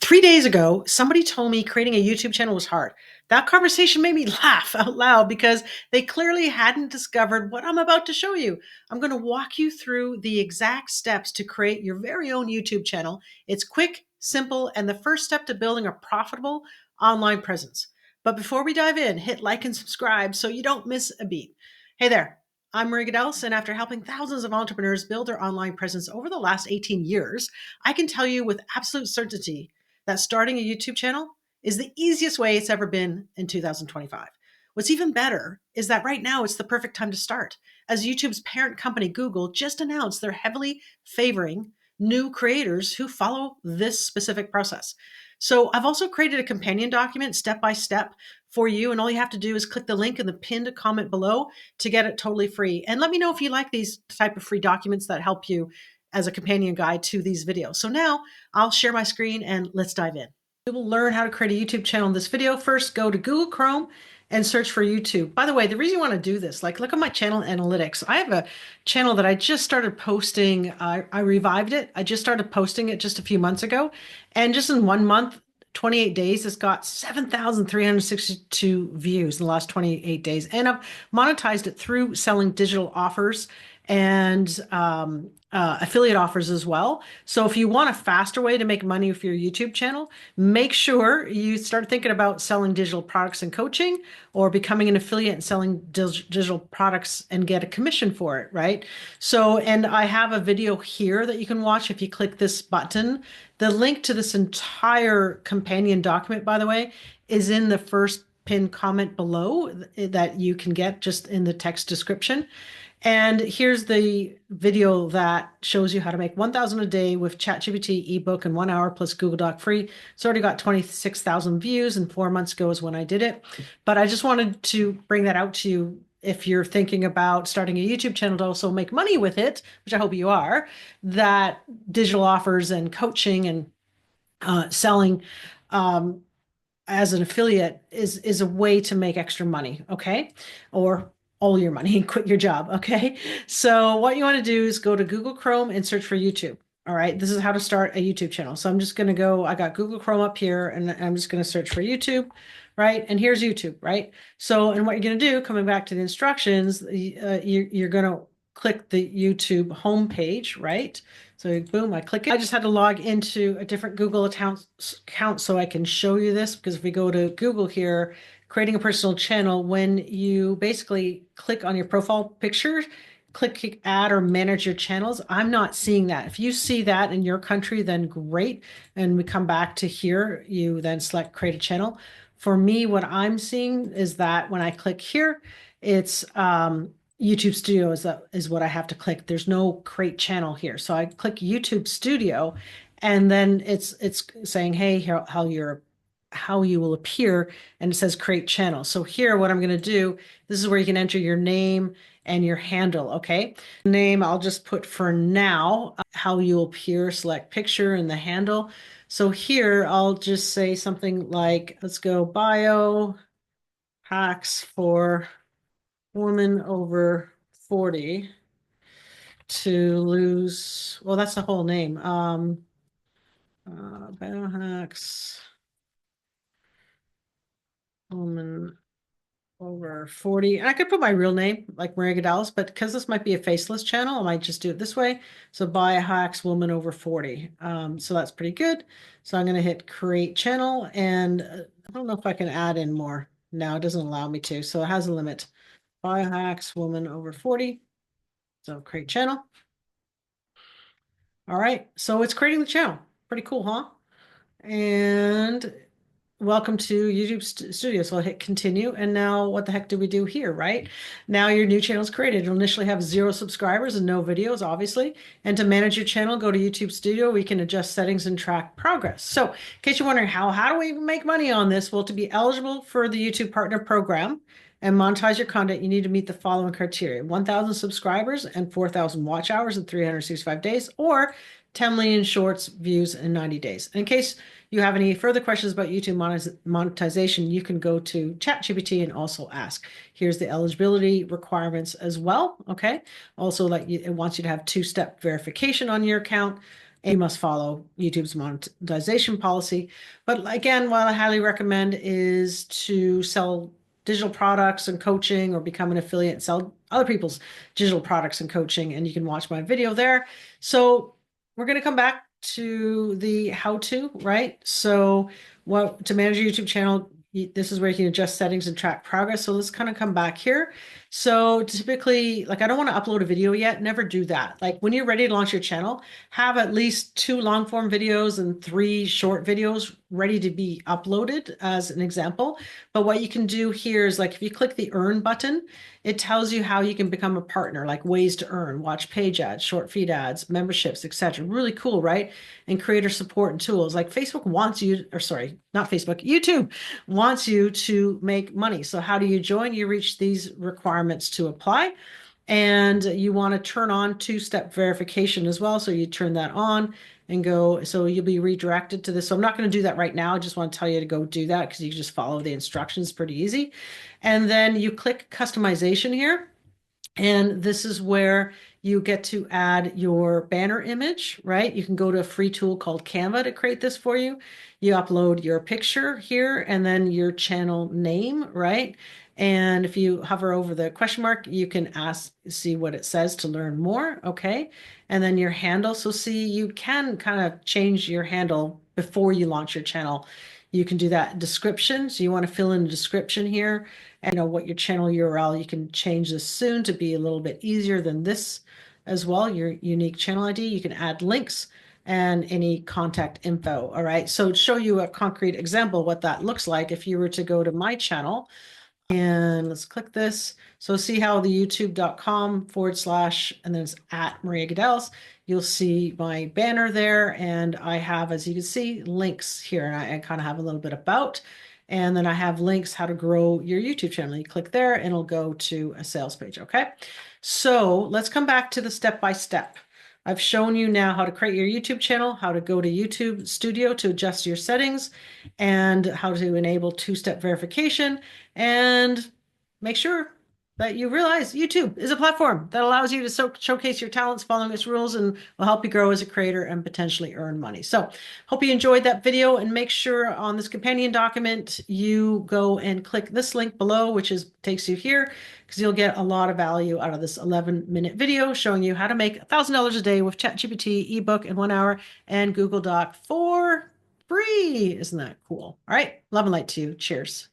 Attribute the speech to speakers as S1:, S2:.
S1: 3 days ago, somebody told me creating a YouTube channel was hard. That conversation made me laugh out loud because they clearly hadn't discovered what I'm about to show you. I'm going to walk you through the exact steps to create your very own YouTube channel. It's quick, simple, and the first step to building a profitable online presence. But before we dive in, hit like and subscribe so you don't miss a beat. Hey there. I'm Marie Gudelis, and after helping thousands of entrepreneurs build their online presence over the last 18 years, I can tell you with absolute certainty that starting a YouTube channel is the easiest way it's ever been in 2025. What's even better is that right now it's the perfect time to start, as YouTube's parent company, Google, just announced they're heavily favoring new creators who follow this specific process. So I've also created a companion document step by step for you, and all you have to do is click the link in the pinned comment below to get it totally free. And let me know if you like these type of free documents that help you as a companion guide to these videos. So now I'll share my screen and let's dive in. We will learn how to create a YouTube channel in this video. First, go to Google Chrome and search for YouTube. By the way, the reason you want to do this, like look at my channel analytics. I have a channel that I just started posting. I revived it. I just started posting it just a few months ago. And just in 1 month, 28 days, it's got 7,362 views in the last 28 days. And I've monetized it through selling digital offers and affiliate offers as well. So if you want a faster way to make money with your YouTube channel, make sure you start thinking about selling digital products and coaching, or becoming an affiliate and selling digital products and get a commission for it, right? So, and I have a video here that you can watch if you click this button. The link to this entire companion document, by the way, is in the first pinned comment below that you can get just in the text description. And here's the video that shows you how to make 1,000 a day with ChatGPT, eBook, in 1 hour plus Google Doc free. It's already got 26,000 views, and 4 months ago is when I did it. But I just wanted to bring that out to you if you're thinking about starting a YouTube channel to also make money with it, which I hope you are, that digital offers and coaching and selling as an affiliate is a way to make extra money, okay? Or all your money and quit your job, okay? So what you want to do is go to Google Chrome and search for YouTube. All right, this is how to start a YouTube channel. So I'm just going to go, I got Google Chrome up here, and I'm just going to search for YouTube, right? And here's YouTube, right? So, and what you're going to do, coming back to the instructions, you're going to click the YouTube homepage, right? So boom, I click it. I just had to log into a different Google account so I can show you this, because if we go to Google here, creating a personal channel, when you basically click on your profile picture, click add or manage your channels, I'm not seeing that. If you see that in your country, then great. And we come back to here, you then select create a channel. For me, what I'm seeing is that when I click here, it's YouTube Studio is what I have to click. There's no create channel here. So I click YouTube Studio, and then it's saying, hey, how you will appear, and it says create channel. So here, what I'm going to do, this is where you can enter your name and your handle. Okay. Name, I'll just put for now, how you'll appear, select picture and the handle. So here, I'll just say something like, let's go bio hacks for woman over 40 to lose, well, that's the whole name. Biohacks woman over 40. I could put my real name, like Maria Gudelis, but because this might be a faceless channel, I might just do it this way. So biohacks woman over 40. So that's pretty good. So I'm going to hit create channel, and I don't know if I can add in more. No, it doesn't allow me to. So it has a limit. Biohacks woman over 40. So create channel. All right, so it's creating the channel. Pretty cool, huh? And welcome to YouTube Studio. So I'll hit continue. And now what the heck do we do here, right? Now your new channel is created. It'll initially have 0 subscribers and no videos, obviously. And to manage your channel, go to YouTube Studio. We can adjust settings and track progress. So in case you're wondering how do we make money on this? Well, to be eligible for the YouTube Partner Program and monetize your content, you need to meet the following criteria: 1,000 subscribers and 4,000 watch hours in 365 days, or 10 million shorts views in 90 days. In case you have any further questions about YouTube monetization, you can go to ChatGPT and also ask. Here's the eligibility requirements as well, okay? Also, like it wants you to have 2-step verification on your account. and you must follow YouTube's monetization policy. But again, what I highly recommend is to sell digital products and coaching, or become an affiliate and sell other people's digital products and coaching. And you can watch my video there. So we're going to come back to the how to, right? So what to manage your YouTube channel, this is where you can adjust settings and track progress. So let's kind of come back here. So typically, like, I don't want to upload a video yet. Never do that. Like, when you're ready to launch your channel, have at least 2 long form videos and 3 short videos ready to be uploaded as an example. But what you can do here is, like, if you click the earn button, it tells you how you can become a partner, like ways to earn, watch page ads, short feed ads, memberships, etc. Really cool, right? And creator support and tools. Like, Facebook wants you, or sorry, not Facebook, YouTube wants you to make money. So how do you join? You reach these requirements to apply, and you want to turn on 2-step verification as well. So you turn that on and go, so you'll be redirected to this. So I'm not going to do that right now. I just want to tell you to go do that, because you just follow the instructions, pretty easy. And then you click customization here. And this is where you get to add your banner image, right? You can go to a free tool called Canva to create this for you. You upload your picture here and then your channel name, right? And if you hover over the question mark, you can see what it says to learn more, okay? And then your handle. So see, you can kind of change your handle before you launch your channel. You can do that. Description. So you want to fill in a description here, and what your channel URL. You can change this soon to be a little bit easier than this as well. Your unique channel ID. You can add links and any contact info. All right. So to show you a concrete example what that looks like, if you were to go to my channel, and let's click this. So see how the youtube.com / and then it's at Maria Gudelis. You'll see my banner there. And I have, as you can see, links here. And I kind of have a little bit about. And then I have links how to grow your YouTube channel. You click there and it'll go to a sales page. Okay. So let's come back to the step-by-step. I've shown you now how to create your YouTube channel, how to go to YouTube Studio to adjust your settings, and how to enable 2-step verification, and make sure that you realize YouTube is a platform that allows you to showcase your talents following its rules, and will help you grow as a creator and potentially earn money. So hope you enjoyed that video, and make sure on this companion document you go and click this link below, which takes you here, because you'll get a lot of value out of this 11-minute video showing you how to make $1,000 a day with ChatGPT, eBook in 1 hour, and Google Doc for free. Isn't that cool? All right. Love and light to you. Cheers.